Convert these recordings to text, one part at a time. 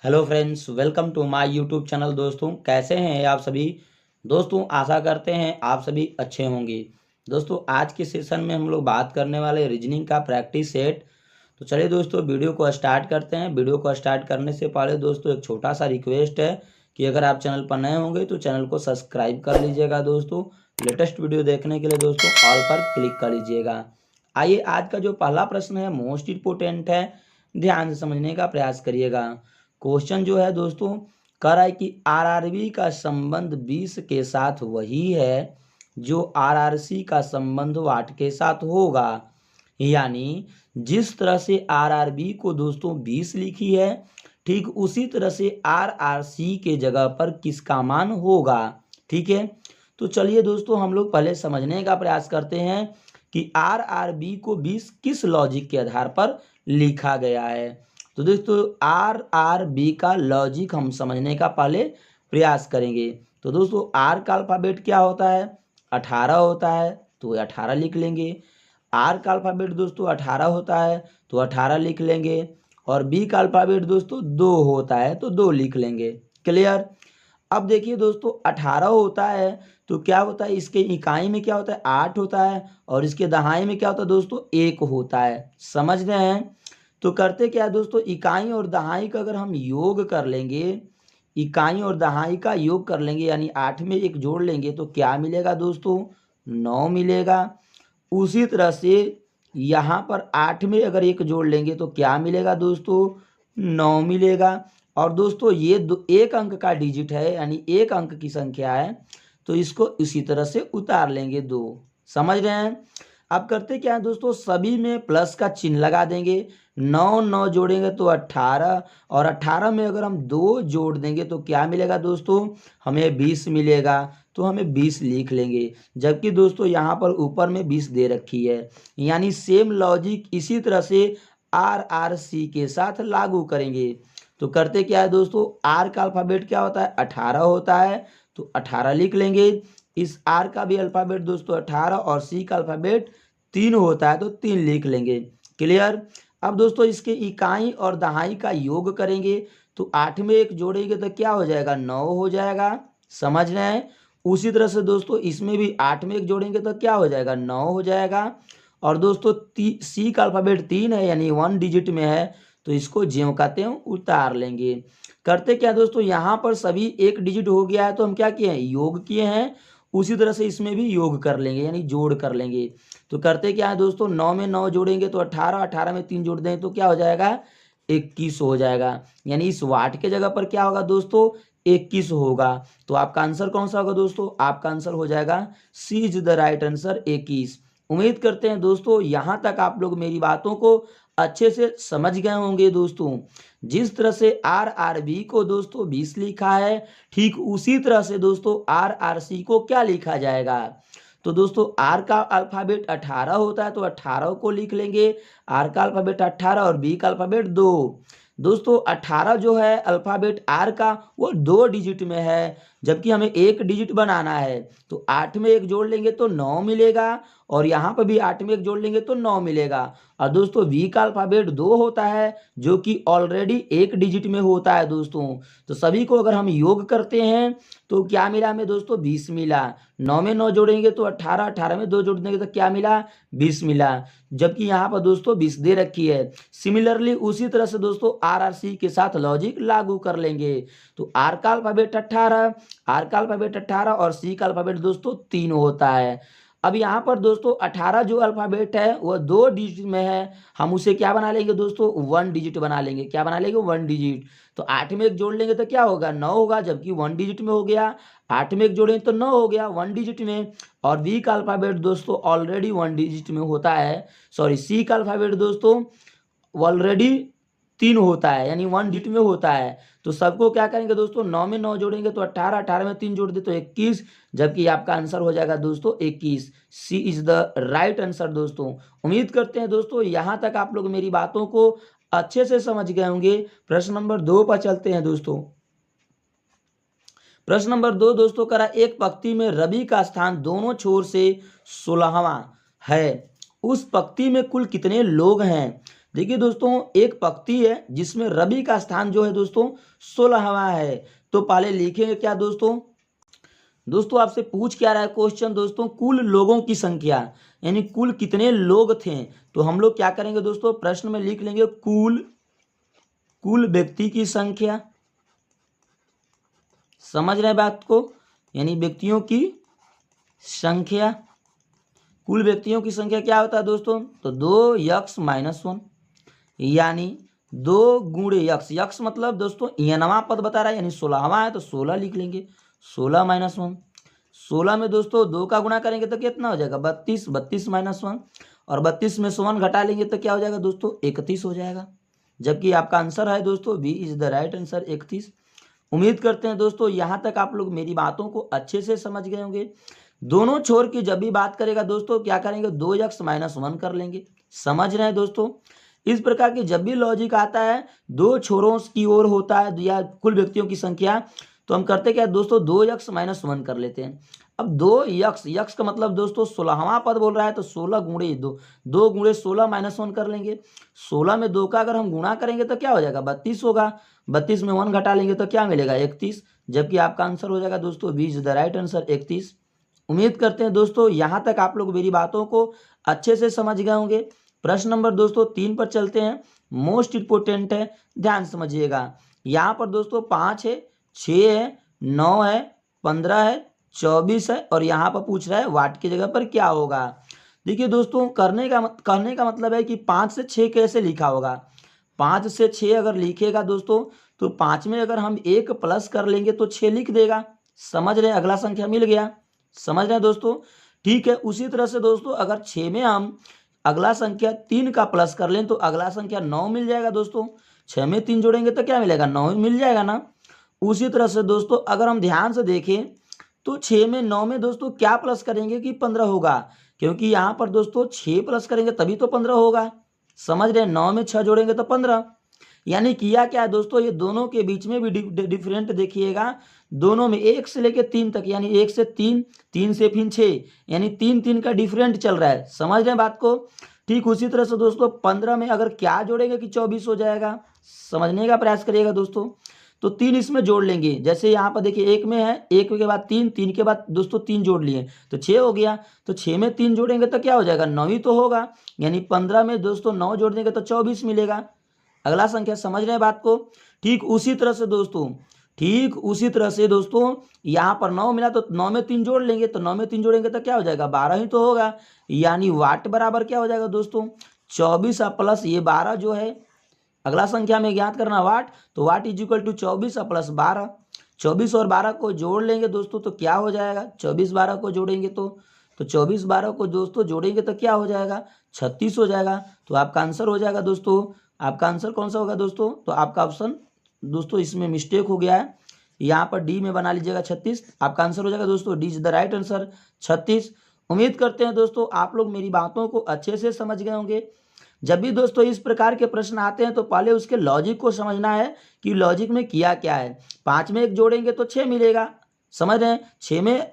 Hello friends, welcome to my YouTube channel. दोस्तों, कैसे हैं आप सभी। दोस्तों, आशा करते हैं आप सभी अच्छे होंगे। दोस्तों, आज के सेशन में हम लोग बात करने वाले रीजनिंग का प्रैक्टिस सेट। तो चलिए दोस्तों, वीडियो को स्टार्ट करते हैं। वीडियो को स्टार्ट करने से पहले दोस्तों एक छोटा सा रिक्वेस्ट है कि अगर आप चैनल पर नए होंगे तो चैनल को सब्सक्राइब कर लीजिएगा। दोस्तों, लेटेस्ट वीडियो देखने के लिए दोस्तों ऑल पर क्लिक कर लीजिएगा। आइए, आज का जो पहला प्रश्न है मोस्ट इम्पोर्टेंट है, ध्यान से समझने का प्रयास करिएगा। क्वेश्चन जो है दोस्तों कह रहा है कि आरआरबी का संबंध 20 के साथ वही है जो आरआरसी का संबंध 8 के साथ होगा। यानी जिस तरह से आरआरबी को दोस्तों 20 लिखी है, ठीक उसी तरह से आरआरसी के जगह पर किसका मान होगा। ठीक है, तो चलिए दोस्तों हम लोग पहले समझने का प्रयास करते हैं कि आरआरबी को 20 किस लॉजिक के आधार पर लिखा गया है। तो दोस्तों आरआरबी का लॉजिक हम समझने का पहले प्रयास करेंगे। तो दोस्तों आर का अल्फ़ाबेट क्या होता है, 18 होता है, तो 18 लिख लेंगे। आर का अल्फ़ाबेट दोस्तों 18 होता है तो 18 लिख लेंगे। और बी का अल्फ़ाबेट दोस्तों 2 होता है तो 2 लिख लेंगे। क्लियर। अब देखिए दोस्तों 18 होता है तो क्या होता है, इसके इकाई में क्या होता है 8 होता है, और इसके दहाई में क्या होता है दोस्तों 1 होता है। समझ रहे हैं। तो करते क्या है दोस्तों, इकाई और दहाई का अगर हम योग कर लेंगे, इकाई और दहाई का योग कर लेंगे यानी 8 में 1 जोड़ लेंगे तो क्या मिलेगा दोस्तों 9 मिलेगा। उसी तरह से यहाँ पर 8 में अगर 1 जोड़ लेंगे तो क्या मिलेगा दोस्तों 9 मिलेगा। और दोस्तों ये एक अंक का डिजिट है यानी एक अंक की संख्या है, तो इसको इसी तरह से उतार लेंगे 2। समझ रहे हैं। अब करते क्या है दोस्तों, सभी में प्लस का चिन्ह लगा देंगे। 9 9 जोड़ेंगे तो 18, और 18 में अगर हम 2 जोड़ देंगे तो क्या मिलेगा दोस्तों हमें 20 मिलेगा, तो हमें 20 लिख लेंगे। जबकि दोस्तों यहाँ पर ऊपर में 20 दे रखी है। यानी सेम लॉजिक इसी तरह से आरआरसी के साथ लागू करेंगे। तो करते क्या है दोस्तों, आर का अल्फ़ाबेट क्या होता है 18 होता है तो 18 लिख लेंगे। इस आर का भी अल्फ़ाबेट दोस्तों 18 और सी का अल्फ़ाबेट 3 होता है तो 3 लिख लेंगे। क्लियर। अब दोस्तों इसके इकाई और दहाई का योग करेंगे तो 8 में 1 जोड़ेंगे तो क्या हो जाएगा 9 हो जाएगा। समझ रहे हैं। उसी तरह से दोस्तों इसमें भी 8 में 1 जोड़ेंगे तो क्या हो जाएगा 9 हो जाएगा। और दोस्तों सी का अल्फ़ाबेट 3 है यानी 1 डिजिट में है, तो इसको ज्यों का त्यों उतार लेंगे। करते क्या दोस्तों, यहाँ पर सभी एक डिजिट हो गया है तो हम क्या किए हैं योग किए हैं। उसी तरह से इसमें भी योग कर लेंगे यानी जोड़ कर लेंगे। तो करते क्या है दोस्तों, 9 में 9 जोड़ेंगे तो 18, 18 में 3 जोड़ देंगे तो क्या हो जाएगा 21 हो जाएगा। यानी इस वाट के जगह पर क्या होगा दोस्तों 21 होगा। तो आपका आंसर कौन सा होगा दोस्तों, आपका आंसर हो जाएगा सी इज द राइट आंसर 21। उम्मीद करते हैं दोस्तों यहाँ तक आप लोग मेरी बातों को अच्छे से समझ गए होंगे। दोस्तों जिस तरह से आरआरबी को दोस्तों 20 लिखा है, ठीक उसी तरह से दोस्तों आरआरसी को क्या लिखा जाएगा। तो दोस्तों आर का अल्फ़ाबेट 18 होता है तो 18 को लिख लेंगे। आर का अल्फ़ाबेट 18 और बी का अल्फ़ाबेट 2। दोस्तों 18 जो है अल्फ़ाबेट आर का वो 2 डिजिट में है, जबकि हमें 1 डिजिट बनाना है। तो 8 में 1 जोड़ लेंगे तो 9 मिलेगा, और यहाँ पर भी 8 में 1 जोड़ लेंगे तो 9 मिलेगा। और दोस्तों वी का अल्फ़ाबेट 2 होता है जो कि ऑलरेडी 1 डिजिट में होता है दोस्तों। तो सभी को अगर हम योग करते हैं तो क्या मिला हमें दोस्तों 20 मिला। 9 में 9 जोड़ेंगे तो 18, 18 में 2 जोड़ देंगे तो क्या मिला 20 मिला। जबकि यहाँ पर दोस्तों 20 दे रखी है। सिमिलरली उसी तरह से दोस्तों आरआरसी के साथ लॉजिक लागू कर लेंगे। तो आर का अल्फ़ाबेट 18, आर का अल्फ़ाबेट 18 और सी का अल्फ़ाबेट दोस्तों 3 होता है। अब यहाँ पर दोस्तों 18 जो अल्फ़ाबेट है वह 2 डिजिट में है, हम उसे क्या बना लेंगे दोस्तों 1 डिजिट बना लेंगे। क्या बना लेंगे 1 डिजिट। तो 8 में 1 जोड़ लेंगे तो क्या होगा 9 होगा, जबकि 1 डिजिट में हो गया। 8 में 1 जोड़ेंगे तो 9 हो गया 1 डिजिट में। और बी का अल्फ़ाबेट दोस्तों ऑलरेडी 1 डिजिट में होता है, सॉरी सी का अल्फ़ाबेट दोस्तों ऑलरेडी 3 होता है यानी 1 डिजिट में होता है। तो सबको क्या करेंगे दोस्तों 9 में 9 जोड़ेंगे तो 18, 18 में 3 जोड़ दे तो 21, जबकि आपका आंसर हो जाएगा दोस्तों 21। सी इज द राइट आंसर दोस्तों। उम्मीद करते हैं दोस्तों यहाँ तक आप लोग मेरी बातों को अच्छे से समझ गए होंगे। प्रश्न नंबर 2 पर चलते हैं दोस्तों। प्रश्न नंबर 2 दोस्तों करा, एक पंक्ति में रवि का स्थान दोनों छोर से 16वां है, उस पंक्ति में कुल कितने लोग हैं। देखिए दोस्तों, एक पंक्ति है जिसमें रवि का स्थान जो है दोस्तों 16वां है। तो पहले लिखेंगे क्या दोस्तों? दोस्तों आपसे पूछ क्या रहा है क्वेश्चन दोस्तों? कुल लोगों की संख्या, यानी कुल कितने लोग थे। तो हम लोग क्या करेंगे दोस्तों, प्रश्न में लिख लेंगे कुल व्यक्ति की संख्या। समझ रहे हैं बात को? यानी व्यक्तियों की संख्या, कुल व्यक्तियों की संख्या क्या होता है दोस्तों? तो 2x-1, यानी 2 गुणे यक्स। यक्स मतलब दोस्तों यनवा पद बता रहा है, यानी 16वां है तो 16 लिख लेंगे। 16-1, 16 में दोस्तों 2 का गुणा करेंगे तो कितना हो जाएगा? 32। 32-1, और 32 में से 1 घटा लेंगे तो क्या हो जाएगा दोस्तों? 31 हो जाएगा। जबकि आपका आंसर है दोस्तों B is the right answer, 31। उम्मीद करते हैं दोस्तों यहाँ तक आप लोग मेरी बातों को अच्छे से समझ गए होंगे। दोनों छोर की जब भी बात करेगा दोस्तों क्या करेंगे? 2x-1 कर लेंगे। समझ रहे हैं दोस्तों? इस प्रकार के जब भी लॉजिक आता है दो छोरों की ओर होता है या कुल व्यक्तियों की संख्या, तो हम करते क्या दोस्तों? 2x-1 कर लेते हैं। अब 2x, यक्स का मतलब दोस्तों 16वां पद बोल रहा है तो 16 गुणे 2, 2 गुणे 16-1 कर लेंगे। 16 में 2 का अगर हम गुणा करेंगे तो क्या हो जाएगा? 32 होगा। 32 में 1 घटा लेंगे तो क्या मिलेगा? 31। जबकि आपका आंसर हो जाएगा दोस्तों B is the right answer, 31। उम्मीद करते हैं दोस्तों यहाँ तक आप लोग मेरी बातों को अच्छे से समझ गए होंगे। प्रश्न नंबर दोस्तों 3 पर चलते हैं। मोस्ट इंपोर्टेंट है, ध्यान समझिएगा। यहाँ पर दोस्तों 5 है, 6 है, 9 है, 15 है, 24 है, और यहाँ पर पूछ रहा है वाट की जगह पर क्या होगा। देखिए दोस्तों, कहने का मतलब है कि 5 से 6 कैसे लिखा होगा। 5 से 6 अगर लिखेगा दोस्तों तो 5 में अगर हम 1 प्लस कर लेंगे तो 6 लिख देगा। समझ रहे हैं? अगला संख्या मिल गया। समझ रहे हैं दोस्तों? ठीक है। उसी तरह से दोस्तों अगर 6 में हम अगला संख्या 3 का प्लस कर लें तो अगला संख्या 9 मिल जाएगा दोस्तों। 6 में 3 जोड़ेंगे तो क्या मिलेगा? 9 मिल जाएगा ना। उसी तरह से दोस्तों अगर हम ध्यान से देखें तो 6 में 9 में दोस्तों क्या प्लस करेंगे कि 15 होगा, क्योंकि यहाँ पर दोस्तों 6 प्लस करेंगे तभी तो 15 होगा। समझ रहे हैं? 9 में 6 जोड़ेंगे तो 15। यानी किया क्या है दोस्तों, ये दोनों के बीच में भी डिफरेंट देखिएगा। दोनों में 1 से लेकर 3 तक, यानी 1 से 3, 3 से फिर 6, यानी 3-3 का डिफरेंट चल रहा है। समझ रहे हैं बात को? ठीक उसी तरह से दोस्तों 15 में अगर क्या जोड़ेंगे कि 24 हो जाएगा। समझने का प्रयास करिएगा दोस्तों। तो 3 इसमें जोड़ लेंगे। जैसे यहाँ पर देखिए 1 में है, 1 के बाद 3, 3 के बाद दोस्तों 3 जोड़ लिए तो 6 हो गया। तो 6 में 3 जोड़ेंगे तो क्या हो जाएगा? 9 ही तो होगा। यानी 15 में दोस्तों 9 जोड़ देंगे तो 24 मिलेगा अगला संख्या। समझ रहे हैं बात को? ठीक उसी तरह से दोस्तों यहाँ पर 9 मिला तो 9 में 3 जोड़ लेंगे, तो 9 में 3 जोड़ेंगे तो क्या हो जाएगा? 12 ही तो होगा। यानी वाट बराबर क्या हो जाएगा दोस्तों? 24 प्लस ये 12 जो है अगला संख्या में ज्ञात करना वाट, तो watt is equal to 24 plus 12। 24 और 12 को जोड़ लेंगे दोस्तों तो क्या हो जाएगा? 24-12 को जोड़ेंगे तो 24-12 को दोस्तों जोड़ेंगे तो क्या हो जाएगा? 36 हो जाएगा। तो आपका आंसर हो जाएगा दोस्तों, आपका आंसर कौन सा होगा दोस्तों? तो आपका ऑप्शन दोस्तों इसमें मिस्टेक हो गया है, यहाँ पर डी में बना लीजिएगा 36। आपका आंसर हो जाएगा दोस्तों D is the right answer, 36। उम्मीद करते हैं दोस्तों आप लोग मेरी बातों को अच्छे से समझ गए होंगे। जब भी दोस्तों इस प्रकार के प्रश्न आते हैं तो पहले उसके लॉजिक को समझना है कि लॉजिक में किया क्या है। 5 में 1 जोड़ेंगे तो 6 मिलेगा। समझ रहे हैं?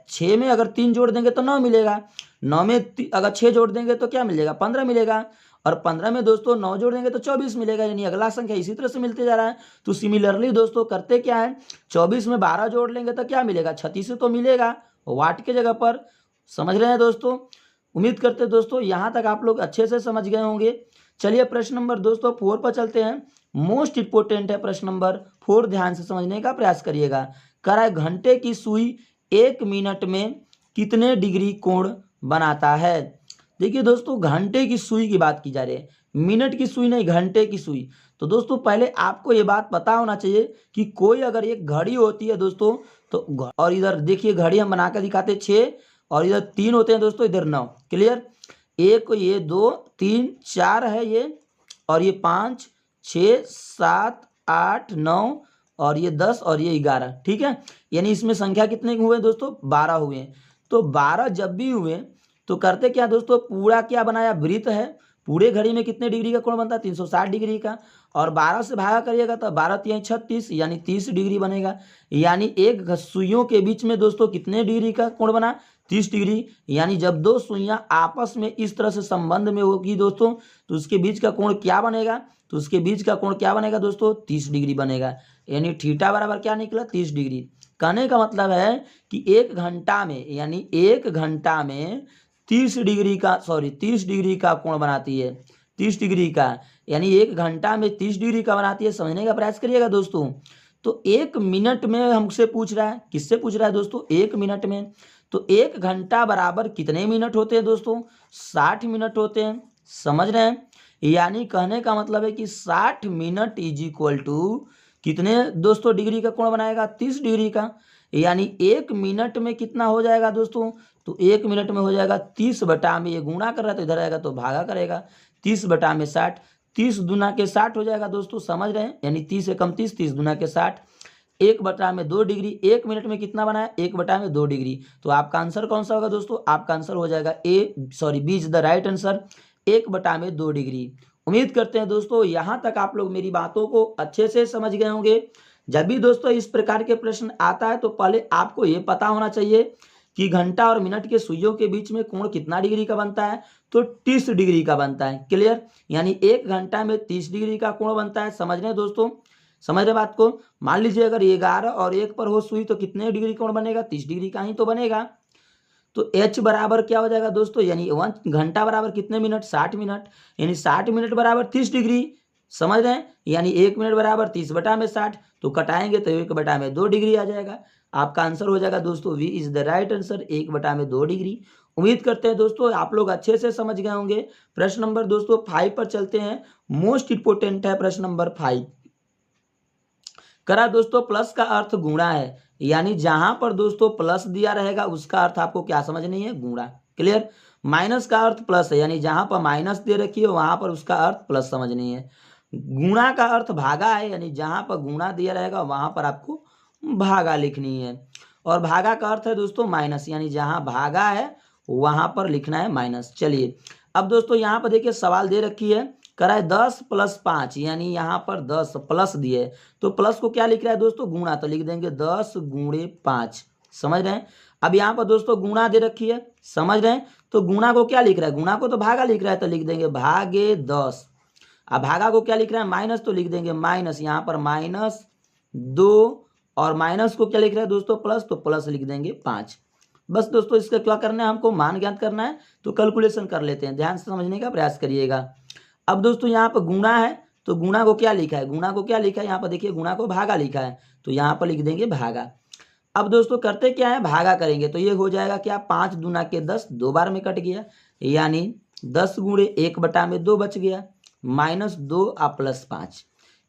6 में अगर 3 जोड़ देंगे तो 9 मिलेगा। 9 में अगर 6 जोड़ देंगे तो क्या मिलेगा? 15 मिलेगा। और 15 में दोस्तों 9 जोड़ देंगे तो 24 मिलेगा। यानी अगला संख्या इसी तरह से मिलते जा रहा है। तो सिमिलरली दोस्तों करते क्या है, 24 में 12 जोड़ लेंगे तो क्या मिलेगा? 36 तो मिलेगा वाट के जगह पर। समझ रहे हैं दोस्तों? उम्मीद करते हैं दोस्तों यहाँ तक आप लोग अच्छे से समझ गए होंगे। चलिए प्रश्न नंबर दोस्तों 4 पर चलते हैं। मोस्ट इंपोर्टेंट है प्रश्न नंबर 4, ध्यान से समझने का प्रयास करिएगा। कह रहा है घंटे की सुई 1 मिनट में कितने डिग्री कोण बनाता है। देखिए दोस्तों घंटे की सुई की बात की जा रही है, मिनट की सुई नहीं, घंटे की सुई। तो दोस्तों पहले आपको ये बात पता होना चाहिए कि कोई अगर एक घड़ी होती है दोस्तों तो, और इधर देखिए घड़ी हम बनाकर दिखाते 6 और इधर 3 होते हैं दोस्तों, इधर 9। क्लियर? एक ये 2 3 4 है ये, और ये 5 6 7 8 9 और ये 10 और ये 11। ठीक है? यानी इसमें संख्या कितने हुए दोस्तों? 12 हुए। तो 12 जब भी हुए तो करते क्या दोस्तों, पूरा क्या बनाया? वृत्त है। पूरे घड़ी में कितने डिग्री का कोण बनता है? 360 डिग्री का। और 12 से भागा करिएगा तो 12 3 36, यानी 30 डिग्री बनेगा। यानी एक सुइयों के बीच में दोस्तों कितने डिग्री का कोण बना? 30 डिग्री, यानी जब दो सुइयां आपस में इस तरह से संबंध में होगी दोस्तों तो उसके बीच का कोण क्या बनेगा, तो उसके बीच का कोण क्या बनेगा दोस्तों, 30 डिग्री बनेगा। यानी थीटा बराबर क्या निकला, 30 डिग्री। कहने का मतलब है कि 1 घंटा में, यानी 1 घंटा में 30 डिग्री का कोण बनाती है, 30 डिग्री का, यानी 1 घंटा में 30 डिग्री का बनाती है। समझने का प्रयास करिएगा दोस्तों। तो 1 मिनट में हमसे पूछ रहा है, किससे पूछ रहा है दोस्तों, 1 मिनट में। तो 1 घंटा बराबर कितने मिनट होते हैं दोस्तों, 60 मिनट होते हैं। समझ रहे हैं, यानी कहने का मतलब है कि 60 मिनट इज इक्वल टू कितने दोस्तों डिग्री का कोण बनाएगा, 30 डिग्री का। यानी 1 मिनट में कितना हो जाएगा दोस्तों, तो 1 मिनट में हो जाएगा 30 बटा में, ये गुणा कर रहा है तो इधर आएगा तो भागा करेगा, 30 बटा में 60, 30 दूना के 60 हो जाएगा दोस्तों। समझ रहे हैं, यानी 30 से कम 30, 30 दूना के 60, 1 बटा में 2 डिग्री। 1 मिनट में कितना बनाया, 1 बटा में 2 डिग्री। तो आपका आंसर कौन सा होगा दोस्तों, आपका आंसर हो जाएगा B is the right answer, 1 बटा में 2 डिग्री। उम्मीद करते हैं दोस्तों यहाँ तक आप लोग मेरी बातों को अच्छे से समझ गए होंगे। जब भी दोस्तों इस प्रकार के प्रश्न आता है तो पहले आपको ये पता होना चाहिए कि घंटा और मिनट के सुइयों के बीच में कोण कितना डिग्री का बनता है, तो 30 डिग्री का बनता है। क्लियर, यानी 1 घंटा में 30 डिग्री का कोण बनता है। समझ रहे हैं दोस्तों, समझ रहे बात को। मान लीजिए अगर 11 और 1 पर हो सुई तो कितने डिग्री कोण बनेगा, 30 डिग्री का ही तो बनेगा। तो H बराबर क्या हो जाएगा दोस्तों, यानी 1 घंटा बराबर कितने मिनट, 60 मिनट, यानी 60 मिनट बराबर 30 डिग्री। समझ रहे हैं, यानी 1 मिनट बराबर 30 बटा में 60, तो कटाएंगे तो 1 बटा में 2 डिग्री आ जाएगा। आपका आंसर हो जाएगा दोस्तों B is the right answer, 1 बटा में 2 डिग्री। उम्मीद करते हैं दोस्तों आप लोग अच्छे से समझ गए होंगे। प्रश्न नंबर दोस्तों 5 पर चलते हैं। मोस्ट इंपोर्टेंट है प्रश्न नंबर 5। करा दोस्तों प्लस का अर्थ गुणा है, यानी जहां पर दोस्तों प्लस दिया रहेगा उसका अर्थ आपको क्या समझनी है, गुणा। क्लियर, माइनस का अर्थ प्लस है, यानी जहां पर माइनस दे रखी है वहां पर उसका अर्थ प्लस समझनी है। गुणा का अर्थ भागा है, यानी जहां पर गुणा दिया रहेगा वहां पर आपको भागा लिखनी है। और भागा का अर्थ है दोस्तों माइनस, यानी जहां भागा है वहां पर लिखना है माइनस। चलिए अब दोस्तों यहाँ पर देखिए सवाल दे रखी है, करा है 10 + 5, यानी यहाँ पर 10 प्लस दिए तो प्लस को क्या लिख रहा है दोस्तों, गुणा, तो लिख देंगे 10 × 5। समझ रहे हैं। अब यहाँ पर दोस्तों गुणा दे रखी है, समझ रहे हैं, तो गुणा को क्या लिख रहा है, गुणा को तो भागा लिख रहा है तो लिख देंगे भागे 10। अब भागा को क्या लिख रहा है, माइनस, तो लिख देंगे माइनस, यहाँ पर -2, और माइनस को क्या लिख रहा है दोस्तों, प्लस, तो प्लस लिख देंगे 5। बस दोस्तों इसका क्या करना है, हमको मान ज्ञात करना है, तो कैलकुलेशन कर लेते हैं। ध्यान से समझने का प्रयास करिएगा। अब दोस्तों यहाँ पर गुणा है तो गुणा को क्या लिखा है, गुणा को क्या लिखा है, यहाँ पर देखिए गुणा को भागा लिखा है तो यहाँ पर लिख देंगे भागा। अब दोस्तों करते क्या है, भागा करेंगे तो ये हो जाएगा क्या, 5 दूना के 10, 2 बार में कट गया, यानी 10 × 1 बटा में 2 बच गया, -2 और +5।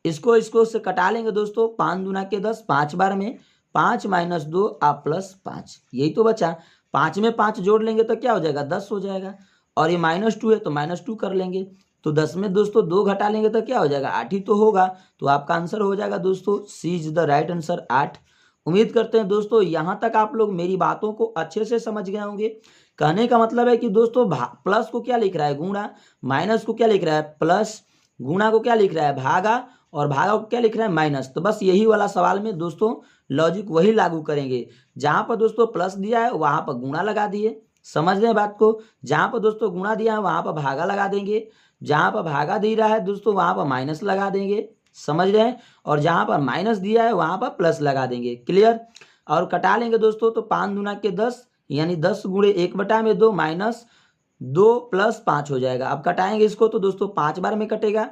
इसको से कटा लेंगे दोस्तों, 5 दूना के 10, 5 बार में, 5 - 2 और +5, यही तो बचा। 5 में 5 जोड़ लेंगे तो क्या हो जाएगा, 10 हो जाएगा। और ये -2 है तो -2 कर लेंगे, तो 10 में दोस्तों 2 घटा लेंगे तो क्या हो जाएगा, 8 ही तो होगा। तो आपका आंसर हो जाएगा दोस्तों सी इज द राइट आंसर, 8। उम्मीद करते हैं दोस्तों यहाँ तक आप लोग मेरी बातों को अच्छे से समझ गए होंगे। कहने का मतलब है कि दोस्तों प्लस को क्या लिख रहा है, गुणा, माइनस को क्या लिख रहा है, प्लस, गुणा को क्या लिख रहा है, भागा, और भागा को क्या लिख रहा है, माइनस। तो बस यही वाला सवाल में दोस्तों लॉजिक वही लागू करेंगे। जहां पर दोस्तों प्लस दिया है वहां पर गुणा लगा दिए, समझ रहे हैं बात को। जहां पर दोस्तों गुणा दिया है वहां पर भागा लगा देंगे, जहां पर भागा दे रहा है दोस्तों वहां पर माइनस लगा देंगे, समझ रहे हैं। और जहां पर माइनस दिया है वहां पर प्लस लगा देंगे। क्लियर, और कटा लेंगे दोस्तों तो 5 दूना के 10, यानी 10 × 1 बटा में 2 -2 + 5 हो जाएगा। अब कटाएंगे इसको तो दोस्तों 5 बार में कटेगा,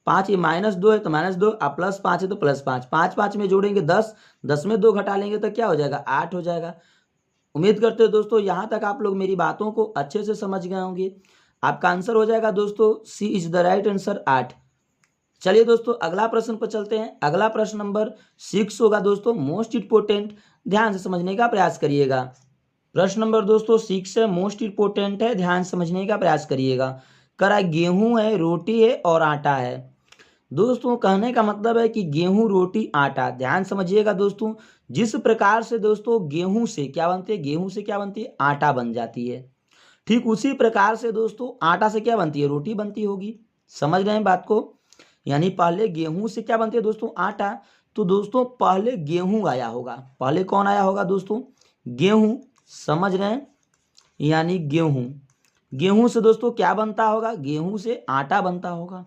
5, ये -2 है तो -2 और +5 है तो +5, 5 5 में जोड़ेंगे 10, 10 में 2 घटा लेंगे तो क्या हो जाएगा, 8 हो जाएगा। उम्मीद करते हैं दोस्तों यहाँ तक आप लोग मेरी बातों को अच्छे से समझ गए होंगे। आपका आंसर हो जाएगा दोस्तों सी इज द राइट आंसर, 8। चलिए दोस्तों अगला प्रश्न पर चलते हैं। अगला प्रश्न नंबर 6 होगा दोस्तों मोस्ट इंपोर्टेंट, ध्यान से समझने का प्रयास करिएगा। प्रश्न नंबर दोस्तों 6 है, मोस्ट इंपोर्टेंट है, ध्यान समझने का प्रयास करिएगा। करा गेहूं है, रोटी है और आटा है। दोस्तों कहने का मतलब है कि गेहूं, रोटी, आटा। ध्यान समझिएगा दोस्तों, जिस प्रकार से दोस्तों गेहूं से क्या बनती है, गेहूं से क्या बनती है, आटा बन जाती है, ठीक उसी प्रकार से दोस्तों आटा से क्या बनती है, रोटी बनती होगी। समझ रहे हैं बात को, यानी पहले गेहूं से क्या बनती है दोस्तों, आटा। तो दोस्तों पहले गेहूं आया होगा, पहले कौन आया होगा दोस्तों, गेहूं। समझ रहे हैं, यानी गेहूं। गेहूं से दोस्तों क्या बनता होगा, गेहूं से आटा बनता होगा,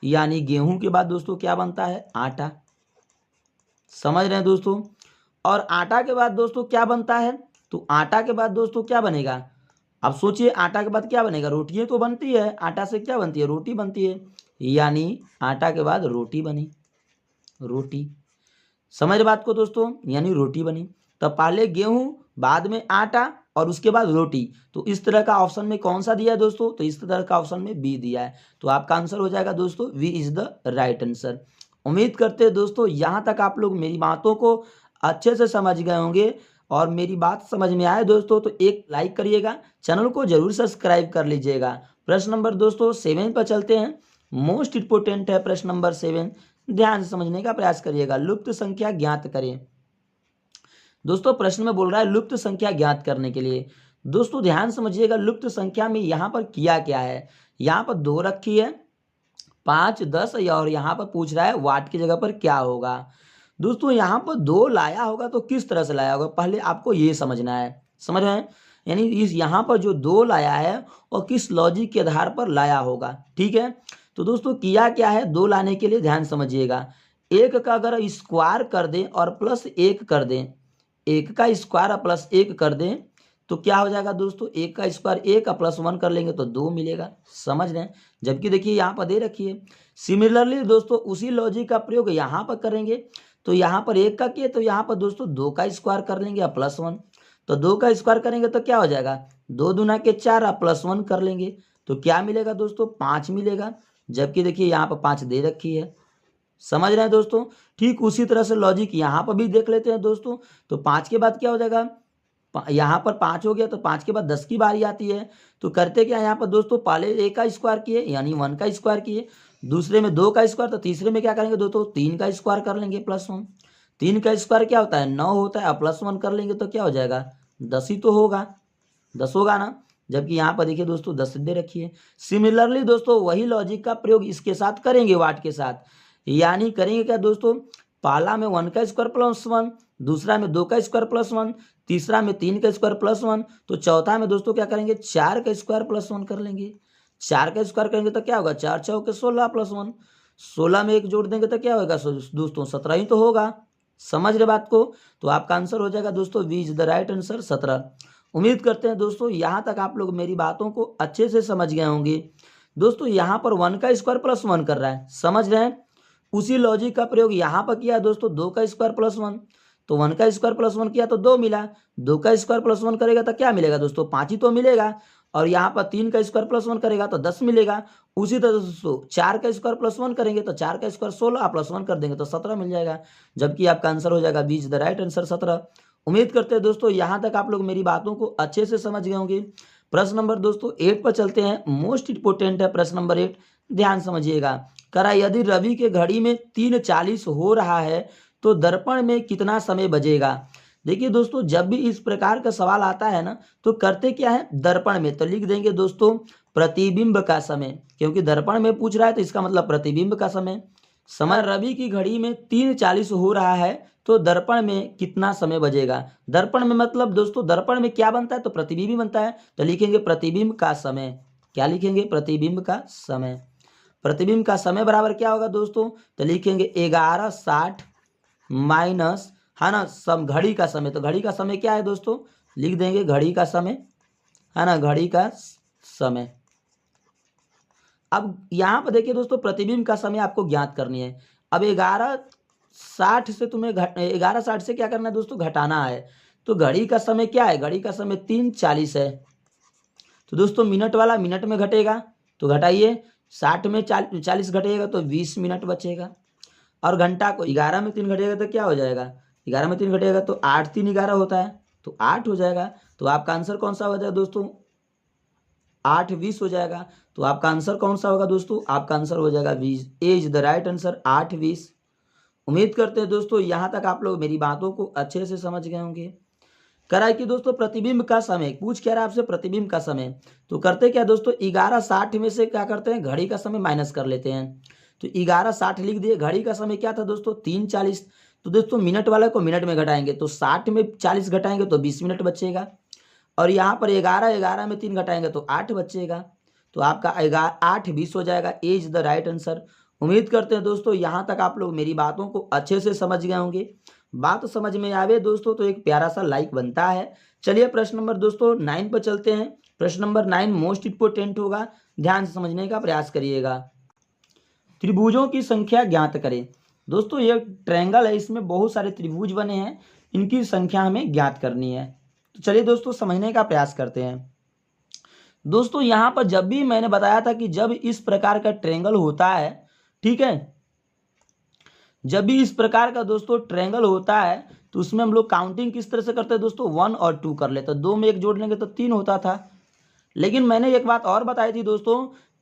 यानी गेहूं के बाद दोस्तों क्या बनता है, आटा। समझ रहे हैं दोस्तों। और आटा के बाद दोस्तों क्या बनता है, तो आटा के बाद दोस्तों क्या बनेगा, अब सोचिए आटा के बाद क्या बनेगा, रोटियां तो बनती है, आटा से क्या बनती है, रोटी बनती है, यानी आटा के बाद रोटी बनी, रोटी। समझ बात को दोस्तों, यानी रोटी बनी। तो पहले गेहूं, बाद में आटा और उसके बाद रोटी। तो इस तरह का ऑप्शन में कौन सा दिया है दोस्तों, तो इस तरह का ऑप्शन में बी दिया है। तो आपका आंसर हो जाएगा दोस्तों B is the right answer. उम्मीद करते हैं दोस्तों यहाँ तक आप लोग मेरी बातों को अच्छे से समझ गए होंगे, और मेरी बात समझ में आए दोस्तों तो एक लाइक करिएगा, चैनल को जरूर सब्सक्राइब कर लीजिएगा। प्रश्न नंबर दोस्तों 7 पर चलते हैं। मोस्ट इंपोर्टेंट है प्रश्न नंबर 7, ध्यान से समझने का प्रयास करिएगा। लुप्त संख्या ज्ञात करें। दोस्तों प्रश्न में बोल रहा है लुप्त संख्या ज्ञात करने के लिए। दोस्तों ध्यान समझिएगा, लुप्त संख्या में यहाँ पर किया क्या है, यहाँ पर 2 रखी है, 5, 10, और यहाँ पर पूछ रहा है वाट की जगह पर क्या होगा। दोस्तों यहाँ पर 2 लाया होगा तो किस तरह से लाया होगा, पहले आपको ये समझना है। समझ रहे हैं, यानी इस यहाँ पर जो 2 लाया है और किस लॉजिक के आधार पर लाया होगा। ठीक है, तो दोस्तों किया क्या है, 2 लाने के लिए ध्यान समझिएगा, 1 का अगर स्क्वायर कर दें और प्लस 1 कर दें, 1 का स्क्वायर और प्लस 1 कर दें तो क्या हो जाएगा दोस्तों, 1 का स्क्वायर 1 का प्लस 1 कर लेंगे तो 2 मिलेगा। समझ रहे हैं, जबकि देखिए यहाँ पर दे रखी है। सिमिलरली दोस्तों उसी लॉजिक का प्रयोग यहाँ पर करेंगे, तो यहाँ पर 1 का किए तो यहाँ पर दोस्तों 2 का स्क्वायर कर लेंगे और प्लस 1, तो 2 का स्क्वायर करेंगे तो क्या हो जाएगा, 2 दूना के 4 और प्लस 1 कर लेंगे तो क्या मिलेगा दोस्तों, 5 मिलेगा। जबकि देखिए यहाँ पर 5 दे रखी है। समझ रहे हैं दोस्तों। ठीक उसी तरह से लॉजिक यहाँ पर भी देख लेते हैं दोस्तों। तो 5 के बाद क्या हो जाएगा, यहाँ पर 5 हो गया तो 5 के बाद 10 की बारी आती है। तो करते क्या यहाँ पर दोस्तों, पहले 1 का स्क्वायर किए यानी 1 का स्क्वायर किए, दूसरे में 2 का स्क्वायर, तो तीसरे में क्या करेंगे दोस्तों, 3 का स्क्वायर कर लेंगे प्लस 1। 3 का स्क्वायर क्या होता है, 9 होता है, और प्लस 1 कर लेंगे तो क्या हो जाएगा, 10 ही तो होगा, 10 होगा ना। जबकि यहाँ पर देखिए दोस्तों 10 दे रखी है। सिमिलरली दोस्तों वही लॉजिक का प्रयोग इसके साथ करेंगे, वाट के साथ। यानी करेंगे क्या दोस्तों, पहला में 1 का स्क्वायर प्लस 1, दूसरा में 2 का स्क्वायर प्लस 1, तीसरा में 3 का स्क्वायर प्लस 1, तो चौथा में दोस्तों क्या करेंगे, 4 का स्क्वायर प्लस 1 कर लेंगे। 4 का स्क्वायर करेंगे तो क्या होगा, 4 चौके 16 प्लस 1, 16 में 1 जोड़ देंगे तो क्या होगा दोस्तों, 17 ही तो होगा। समझ रहे बात को। तो आपका आंसर हो जाएगा दोस्तों B is the right answer, 17। उम्मीद करते हैं दोस्तों यहाँ तक आप लोग मेरी बातों को अच्छे से समझ गए होंगे। दोस्तों यहाँ पर 1 का स्क्वायर प्लस 1 कर रहा है, समझ रहे हैं। उसी लॉजिक का प्रयोग यहाँ पर किया दोस्तों, 2 का स्क्वायर प्लस 1, तो 1 का स्क्वायर प्लस 1 किया तो 2 मिला, 2 का स्क्वायर प्लस 1 करेगा तो क्या मिलेगा दोस्तों, 5 ही तो मिलेगा। और यहाँ पर 3 का स्क्वायर प्लस 1 करेगा तो 10 मिलेगा। उसी तरह दोस्तों 4 का स्क्वायर प्लस 1 करेंगे तो 4 का स्क्वायर 16 प्लस 1 कर देंगे तो 17 मिल जाएगा। जबकि आपका आंसर हो जाएगा B is the right answer, 17। उम्मीद करते हैं दोस्तों यहाँ तक आप लोग मेरी बातों को अच्छे से समझ गए होंगे। प्रश्न नंबर दोस्तों 8 पर चलते हैं। मोस्ट इंपोर्टेंट है प्रश्न नंबर 8, ध्यान समझिएगा। करा यदि रवि के घड़ी में 3:40 हो रहा है तो दर्पण में कितना समय बजेगा। देखिए दोस्तों जब भी इस प्रकार का सवाल आता है ना तो करते क्या है, दर्पण में तो लिख देंगे दोस्तों प्रतिबिंब का समय, क्योंकि दर्पण में पूछ रहा है तो इसका मतलब प्रतिबिंब का समय। समय रवि की घड़ी में 3:40 हो रहा है तो दर्पण में कितना समय बजेगा। दर्पण में मतलब दोस्तों दर्पण में क्या बनता है, तो प्रतिबिंब ही बनता है, तो लिखेंगे प्रतिबिंब का समय। क्या लिखेंगे, प्रतिबिंब का समय। प्रतिबिंब का समय बराबर क्या होगा दोस्तों, तो लिखेंगे 11:60 माइनस, है ना, सब घड़ी का समय। तो घड़ी का समय क्या है दोस्तों, लिख देंगे घड़ी का समय, है ना, घड़ी का समय। अब यहाँ पर देखिए दोस्तों प्रतिबिंब का समय आपको ज्ञात करनी है। अब 11:60 से तुम्हें 11:60 से क्या करना है दोस्तों, घटाना है। तो घड़ी का समय क्या है, घड़ी का समय 3:40 है। तो दोस्तों मिनट वाला मिनट में घटेगा, तो घटाइए, 60 में 40 घटेगा तो 20 मिनट बचेगा। और घंटा को 11 में 3 घटेगा तो क्या हो जाएगा, 11 में 3 घटेगा तो 8 3 11 होता है, तो 8 हो जाएगा। तो आपका आंसर कौन सा हो जाएगा दोस्तों, 8:20 हो जाएगा। तो आपका आंसर कौन सा होगा दोस्तों, आपका आंसर हो जाएगा 20, ए इज द राइट आंसर, 8:20। उम्मीद करते हैं दोस्तों यहाँ तक आप लोग मेरी बातों को अच्छे से समझ गए होंगे। करा कि दोस्तों प्रतिबिंब का समय पूछ क्या रहा है आपसे, प्रतिबिंब का समय। तो करते क्या दोस्तों, 11:60 में से क्या करते हैं, घड़ी का समय माइनस कर लेते हैं। तो 11:60 लिख दिए। घड़ी का समय क्या था दोस्तों, 3:40। तो दोस्तों मिनट वाले को मिनट में घटाएंगे तो 60 में 40 घटाएंगे तो 20 मिनट बचेगा। और यहाँ पर 11, 11 में 3 घटाएंगे तो 8 बचेगा। तो आपका 8 20 हो जाएगा। ए इज द राइट आंसर। उम्मीद करते हैं दोस्तों यहाँ तक आप लोग मेरी बातों को अच्छे से समझ गए होंगे। बात समझ में आवे दोस्तों तो एक प्यारा सा लाइक बनता है। चलिए प्रश्न नंबर दोस्तों 9 पर चलते हैं। प्रश्न नंबर 9 मोस्ट इंपोर्टेंट होगा, ध्यान से समझने का प्रयास करिएगा। त्रिभुजों की संख्या ज्ञात करें। दोस्तों ये ट्रायंगल है, इसमें बहुत सारे त्रिभुज बने हैं, इनकी संख्या हमें ज्ञात करनी है। तो चलिए दोस्तों समझने का प्रयास करते हैं। दोस्तों यहाँ पर जब भी मैंने बताया था कि जब इस प्रकार का ट्रायंगल होता है, ठीक है, जब भी इस प्रकार का दोस्तों ट्रायंगल होता है तो उसमें हम लोग काउंटिंग किस तरह से करते हैं दोस्तों, 1 और 2 कर लेते, 2 में 1 जोड़ लेंगे तो 3 होता था। लेकिन मैंने एक बात और बताई थी दोस्तों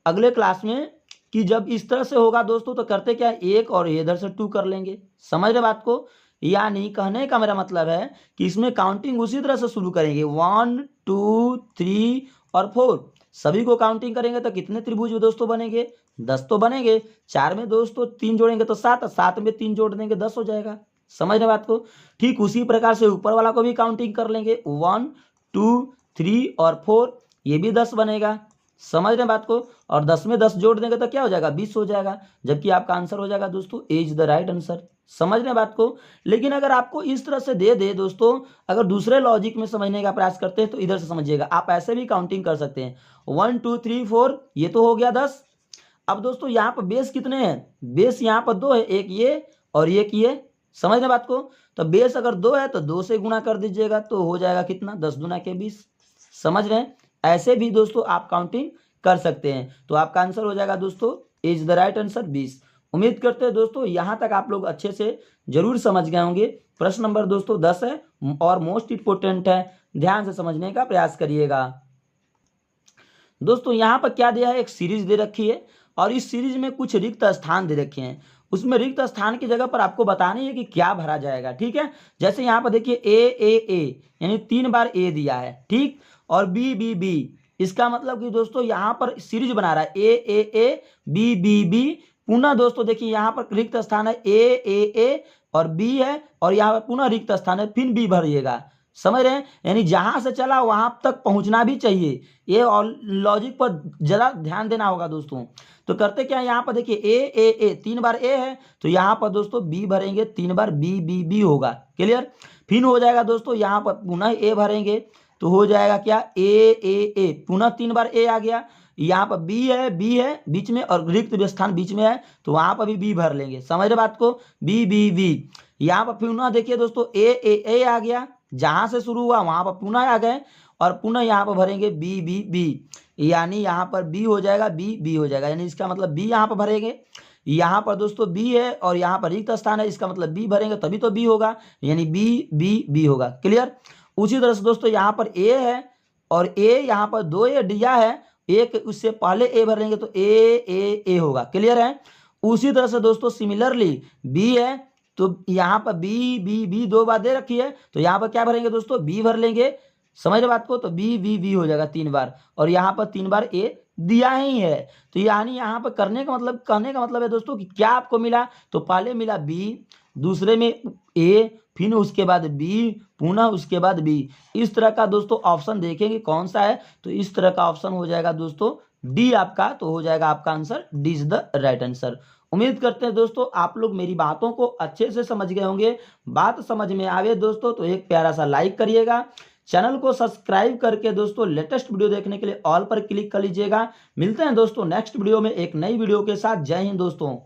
अगले क्लास में कि जब इस तरह से होगा दोस्तों तो करते क्या, 1 और इधर से 2 कर लेंगे। समझ रहे बात को? यानी कहने का मेरा मतलब है कि इसमें काउंटिंग उसी तरह से शुरू करेंगे, 1 2 3 और 4 सभी को काउंटिंग करेंगे तो कितने त्रिभुज दोस्तों बनेंगे, 10 तो बनेंगे। 4 में दोस्तों 3 जोड़ेंगे तो 7, 7 में 3 जोड़ देंगे 10 हो जाएगा। समझ रहे बात को? ठीक उसी प्रकार से ऊपर वाला को भी काउंटिंग कर लेंगे, 1 2 3 और 4, ये भी 10 बनेगा। समझ रहे बात को? और 10 में 10 जोड़ देंगे तो क्या हो जाएगा, 20 हो जाएगा, जबकि आपका आंसर हो जाएगा दोस्तों ए इज द राइट आंसर। समझ रहे बात को? लेकिन अगर आपको इस तरह से दे दे दोस्तों, अगर दूसरे लॉजिक में समझने का प्रयास करते हैं तो इधर से समझिएगा, आप ऐसे भी काउंटिंग कर सकते हैं, 1 2 3 4, ये तो हो गया 10। अब दोस्तों यहाँ पर बेस कितने हैं, बेस यहाँ पर 2 है, एक ये और एक ये। समझ रहे बात को? तो बेस अगर 2 है तो 2 से गुणा कर दीजिएगा तो हो जाएगा कितना, 10 दूना के 20। समझ रहे हैं? ऐसे भी दोस्तों आप काउंटिंग कर सकते हैं। तो आपका आंसर हो जाएगा दोस्तों इज द राइट आंसर 20। उम्मीद करते हैं दोस्तों यहाँ तक आप लोग अच्छे से जरूर समझ गए होंगे। प्रश्न नंबर दोस्तों 10 है और मोस्ट इंपोर्टेंट है, ध्यान से समझने का प्रयास करिएगा। दोस्तों यहाँ पर क्या दिया है, एक सीरीज दे रखी है और इस सीरीज में कुछ रिक्त स्थान दे रखे हैं। उसमें रिक्त स्थान की जगह पर आपको बतानी है कि क्या भरा जाएगा। ठीक है, जैसे यहाँ पर देखिए ए यानी 3 बार ए दिया है, ठीक, और बी, इसका मतलब कि दोस्तों यहाँ पर सीरीज बना रहा है ए बी। पुनः दोस्तों देखिए यहाँ पर रिक्त स्थान है ए और बी है और यहाँ पर पुनः रिक्त स्थान है, फिर बी भरिएगा। समझ रहे हैं? यानी जहां से चला वहां तक पहुंचना भी चाहिए, ये और लॉजिक पर जरा ध्यान देना होगा दोस्तों। तो करते क्या, यहाँ पर देखिए ए 3 बार ए है तो यहाँ पर दोस्तों बी भरेंगे, 3 बार बी होगा। क्लियर? फिर हो जाएगा दोस्तों यहाँ पर पुनः ए भरेंगे तो हो जाएगा क्या, ए पुनः 3 बार ए आ गया। यहाँ पर बी है बीच में और रिक्त स्थान बीच में है तो वहां पर भी बी भर लेंगे। समझ रहे बात को? बी। यहाँ पर पुनः देखिए दोस्तों ए आ गया, जहां से शुरू हुआ वहां पर पुनः आ गए और पुनः यहाँ पर भरेंगे बी, यानी यहाँ पर बी हो जाएगा, बी हो जाएगा, यानी इसका मतलब बी यहाँ पर भरेंगे। यहाँ पर दोस्तों बी है और यहाँ पर रिक्त स्थान है, इसका मतलब बी भरेंगे तभी तो बी होगा, यानी बी होगा। क्लियर? उसी तरह से दोस्तों यहाँ पर ए है और ए यहाँ पर 2 ए दिया है, एक उससे पहले ए भरेंगे तो ए होगा। क्लियर है? उसी तरह से दोस्तों सिमिलरली बी है तो यहाँ पर बी 2 बार दे रखी है तो यहाँ पर क्या भरेंगे दोस्तों, बी भर लेंगे। समझ रहे बात को? तो बी हो जाएगा 3 बार और यहाँ पर 3 बार ए दिया ही है। तो यानी यहाँ पर कहने का मतलब है दोस्तों कि क्या आपको मिला, तो पहले मिला बी, दूसरे में ए, फिर उसके बाद बी, पुनः उसके बाद बी। इस तरह का दोस्तों ऑप्शन देखेंगे कौन सा है, तो इस तरह का ऑप्शन हो जाएगा दोस्तों डी आपका, तो हो जाएगा आपका answer D is the right answer. उम्मीद करते हैं दोस्तों आप लोग मेरी बातों को अच्छे से समझ गए होंगे। बात समझ में आवे दोस्तों तो एक प्यारा सा लाइक करिएगा, चैनल को सब्सक्राइब करके दोस्तों लेटेस्ट वीडियो देखने के लिए ऑल पर क्लिक कर लीजिएगा। मिलते हैं दोस्तों नेक्स्ट वीडियो में एक नई वीडियो के साथ। जय हिंद दोस्तों।